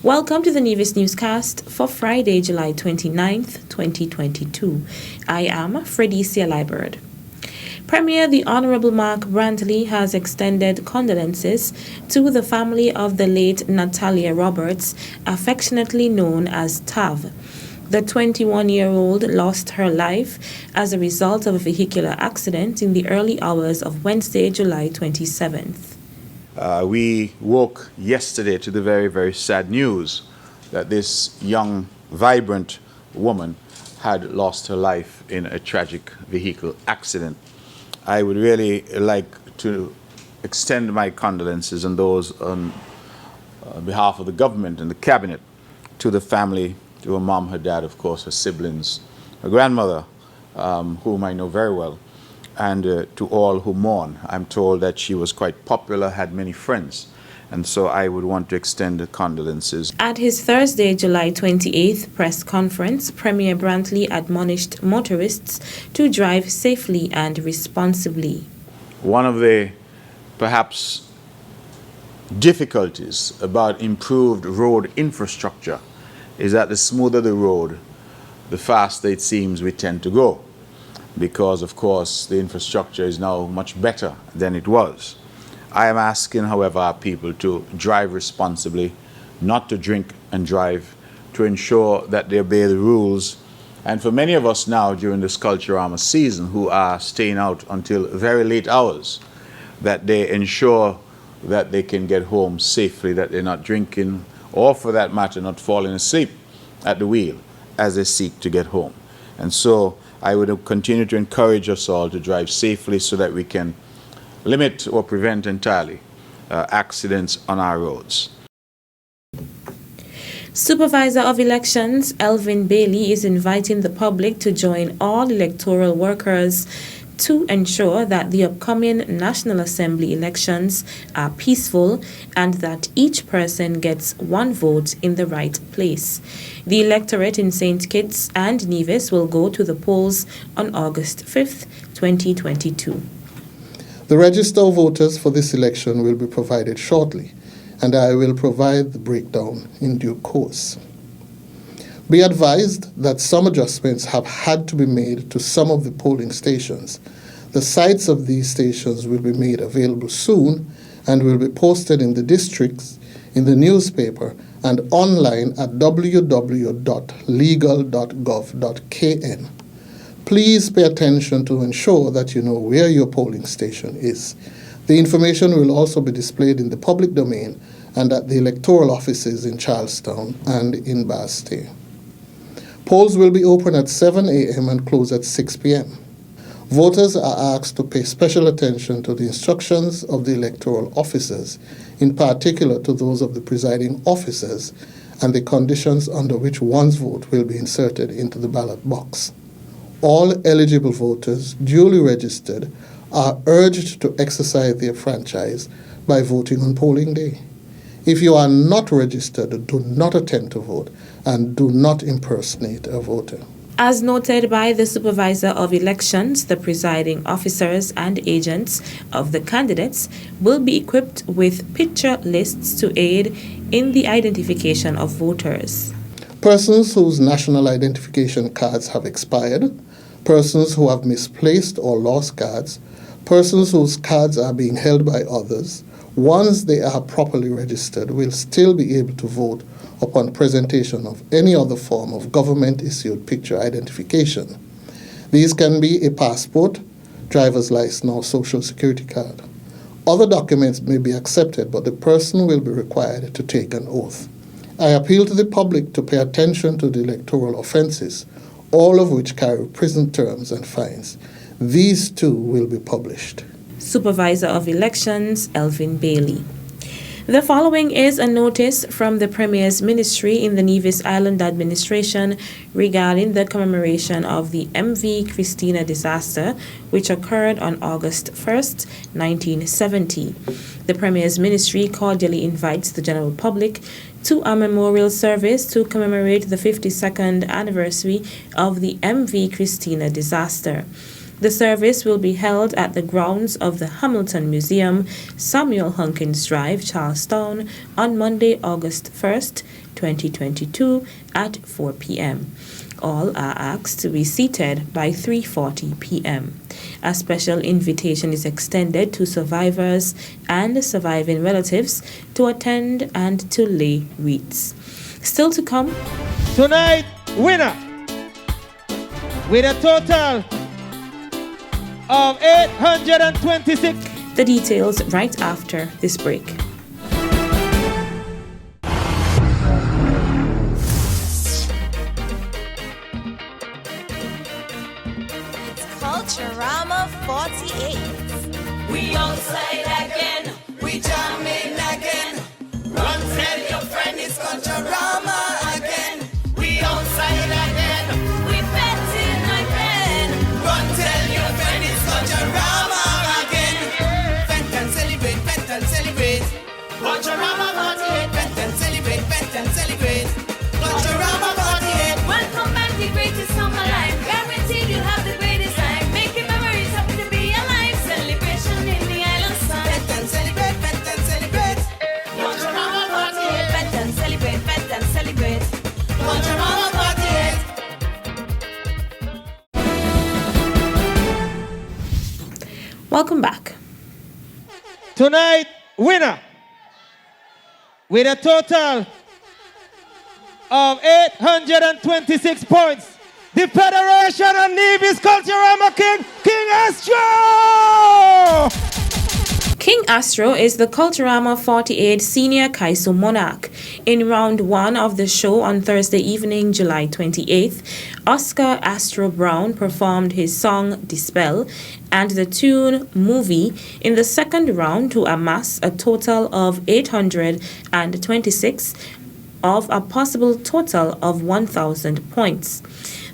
Welcome to the Nevis Newscast for Friday, July 29th, 2022. I am Fredicia Liebert. Premier the Honorable Mark Brantley has extended condolences to the family of the late Natalya Roberts, affectionately known as Tav. The 21-year-old lost her life as a result of a vehicular accident in the early hours of Wednesday, July 27th. We woke yesterday to the very, very sad news that this young, vibrant woman had lost her life in a tragic vehicle accident. I would really like to extend my condolences and those on behalf of the government and the cabinet to the family, to her mom, her dad, of course, her siblings, her grandmother, whom I know very well, and to all who mourn. I'm told that she was quite popular, had many friends, and so I would want to extend the condolences. At his Thursday, July 28th press conference, Premier Brantley admonished motorists to drive safely and responsibly. One of the perhaps difficulties about improved road infrastructure is that the smoother the road, the faster it seems we tend to go, because of course the infrastructure is now much better than it was. I am asking, however, our people to drive responsibly, not to drink and drive, to ensure that they obey the rules. And for many of us now during this Culturama season who are staying out until very late hours, that they ensure that they can get home safely, that they're not drinking, or for that matter, not falling asleep at the wheel as they seek to get home. And so I would continue to encourage us all to drive safely so that we can limit or prevent entirely accidents on our roads. Supervisor of Elections Elvin Bailey is inviting the public to join all electoral workers to ensure that the upcoming National Assembly elections are peaceful and that each person gets one vote in the right place. The electorate in St. Kitts and Nevis will go to the polls on August 5th, 2022. The register of voters for this election will be provided shortly, and I will provide the breakdown in due course. Be advised that some adjustments have had to be made to some of the polling stations. The sites of these stations will be made available soon and will be posted in the districts, in the newspaper, and online at www.legal.gov.kn. Please pay attention to ensure that you know where your polling station is. The information will also be displayed in the public domain and at the electoral offices in Charlestown and in Bastille. Polls will be open at 7 a.m. and close at 6 p.m. Voters are asked to pay special attention to the instructions of the electoral officers, in particular to those of the presiding officers, and the conditions under which one's vote will be inserted into the ballot box. All eligible voters duly registered are urged to exercise their franchise by voting on polling day. If you are not registered, do not attempt to vote and do not impersonate a voter. As noted by the Supervisor of Elections, the presiding officers and agents of the candidates will be equipped with picture lists to aid in the identification of voters. Persons whose national identification cards have expired, persons who have misplaced or lost cards, persons whose cards are being held by others, once they are properly registered, will still be able to vote upon presentation of any other form of government-issued picture identification. These can be a passport, driver's license, or social security card. Other documents may be accepted, but the person will be required to take an oath. I appeal to the public to pay attention to the electoral offenses, all of which carry prison terms and fines. These too will be published. Supervisor of Elections Elvin Bailey. The following is a notice from the Premier's Ministry in the Nevis Island Administration regarding the commemoration of the MV Christina disaster, which occurred on August 1st, 1970. The Premier's Ministry cordially invites the general public to a memorial service to commemorate the 52nd anniversary of the MV Christina disaster. The service will be held at the grounds of the Hamilton Museum, Samuel Hunkins Drive, Charlestown, on Monday, August 1st, 2022 at 4 p.m. All are asked to be seated by 3:40 p.m. A special invitation is extended to survivors and surviving relatives to attend and to lay wreaths. Still to come. Tonight, winner with a total of 826. The details right after this break. Culturama 48. We outside again, we jamming again. Run tell your friend it's Culturama again. We outside again, we betting again. Run tell your friend it's Culturama again. Bet and celebrate, bet and celebrate. Culturama 48. Bet and celebrate, bet and celebrate. Culturama 48. Welcome back, the greatest song alive. Guaranteed you'll have the greatest time. Making memories, happy to be alive. Celebration in the island sun. Bet and celebrate, bet and celebrate. Culturama 48. Bet and celebrate, bet and celebrate. Culturama 48. Welcome back. Tonight, winner with a total of 826 points. The Federation of Nevis Culturama King Astro! King Astro is the Culturama 48 Senior Kaiso Monarch. In round 1 of the show on Thursday evening, July 28th, Oscar Astro Brown performed his song Dispel and the tune Movie in the second round to amass a total of 826 of a possible total of 1,000 points.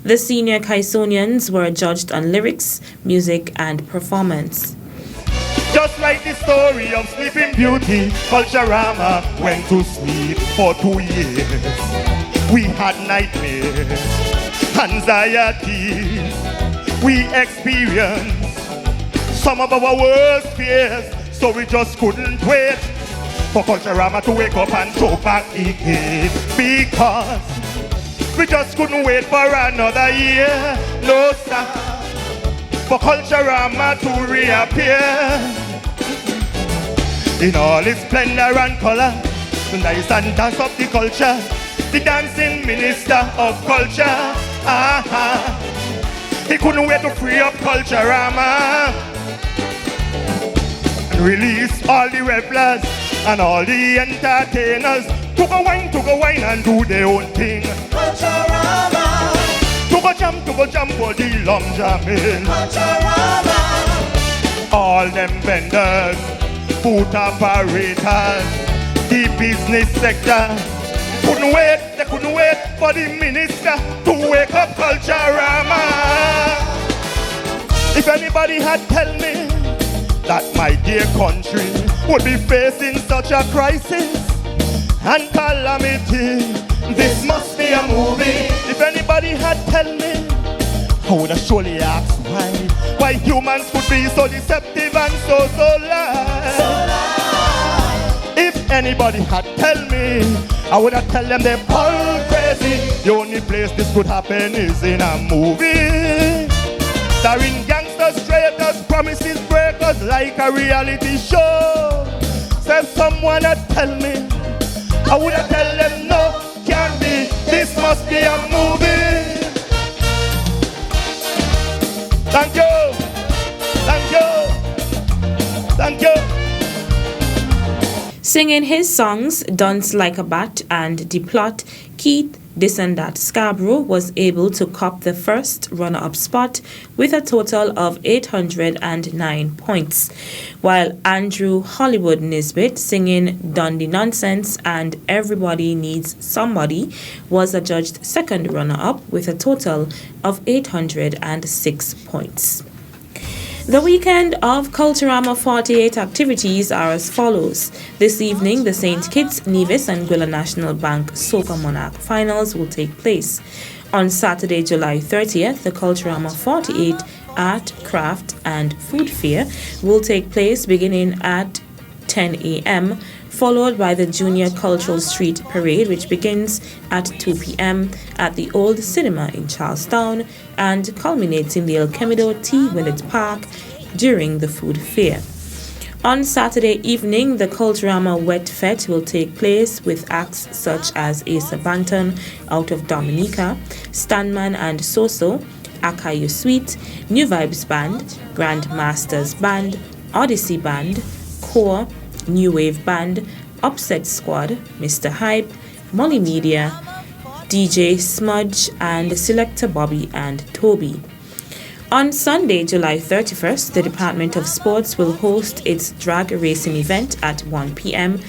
The senior Kaisonians were judged on lyrics, music, and performance. Just like the story of Sleeping Beauty, Culturama went to sleep for 2 years. We had nightmares, anxieties. We experienced some of our worst fears, so we just couldn't wait for Culturama to wake up and throw back again. Because we just couldn't wait for another year. No, sir. For Culturama to reappear in all its splendor and color, to nice and dance up the culture, the dancing minister of culture. He couldn't wait to free up Culturama and release all the revelers and all the entertainers to go wine and do their own thing. Culturama. To go jump for the long jamming. Culturama. All them vendors, food operators, the business sector, they couldn't wait for the minister to wake up Culturama. If anybody had tell me that my dear country would be facing such a crisis and calamity, this must be a movie. If anybody had tell me, I would have surely asked why humans could be so deceptive and so lies. If anybody had tell me, I would have tell them they're all crazy. The only place this could happen is in a movie, starring gangsters, traitors, promises breakers, like a reality show. So if someone had tell me, I would have tell them no, can't be. This must be a movie. Thank you, thank you, thank you. Singing his songs Dance Like a Bat and The Plot, Keith This and That Scarborough was able to cop the first runner-up spot with a total of 809 points, while Andrew Hollywood Nisbet singing Dundee Nonsense and Everybody Needs Somebody was adjudged second runner-up with a total of 806 points. The weekend of Culturama 48 activities are as follows. This evening, the St. Kitts, Nevis and Gwilla National Bank Soca Monarch finals will take place. On Saturday, July 30th, the Culturama 48 Art, Craft and Food Fair will take place beginning at 10 a.m., followed by the Junior Cultural Street Parade, which begins at 2 p.m. at the Old Cinema in Charlestown and culminates in the El Camido T. Willett Park during the food fair. On Saturday evening, the Culturama Wet Fete will take place with acts such as Asa Banton out of Dominica, Stanman and Soso, Akayu Suite, New Vibes Band, Grand Masters Band, Odyssey Band, Core, New Wave Band, Upset Squad, Mr. Hype, Molly Media, DJ Smudge, and Selector Bobby and Toby. On Sunday, July 31st, the Department of Sports will host its drag racing event at 1 p.m.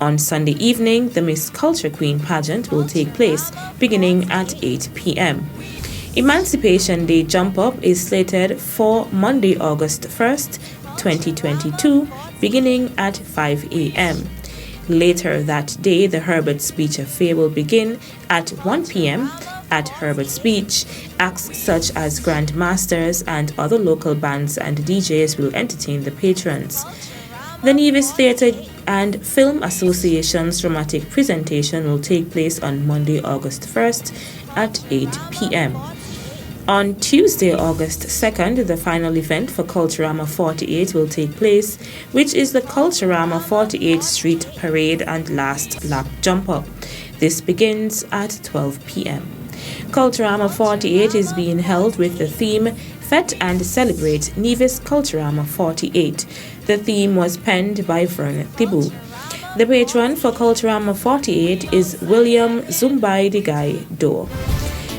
On Sunday evening, the Miss Culture Queen pageant will take place beginning at 8 p.m. Emancipation Day Jump Up is slated for Monday, August 1st, 2022, beginning at 5 a.m. Later that day, the Herbert's Beach Affair will begin at 1 p.m. At Herbert's Beach. Acts such as Grand Masters and other local bands and DJs will entertain the patrons. The Nevis Theatre and Film Association's dramatic presentation will take place on Monday, August 1st at 8 p.m. On Tuesday, August 2nd, the final event for Culturama 48 will take place, which is the Culturama 48th Street Parade and Last Lap Jump Up. This begins at 12 p.m. Culturama 48 is being held with the theme Fet and Celebrate Nevis Culturama 48. The theme was penned by Vern Thibault. The patron for Culturama 48 is William Zumbai Digai Do.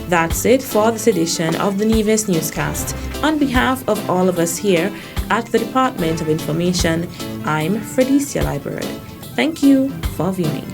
That's it for this edition of the Nevis Newscast. On behalf of all of us here at the Department of Information, I'm Fredicia Library. Thank you for viewing.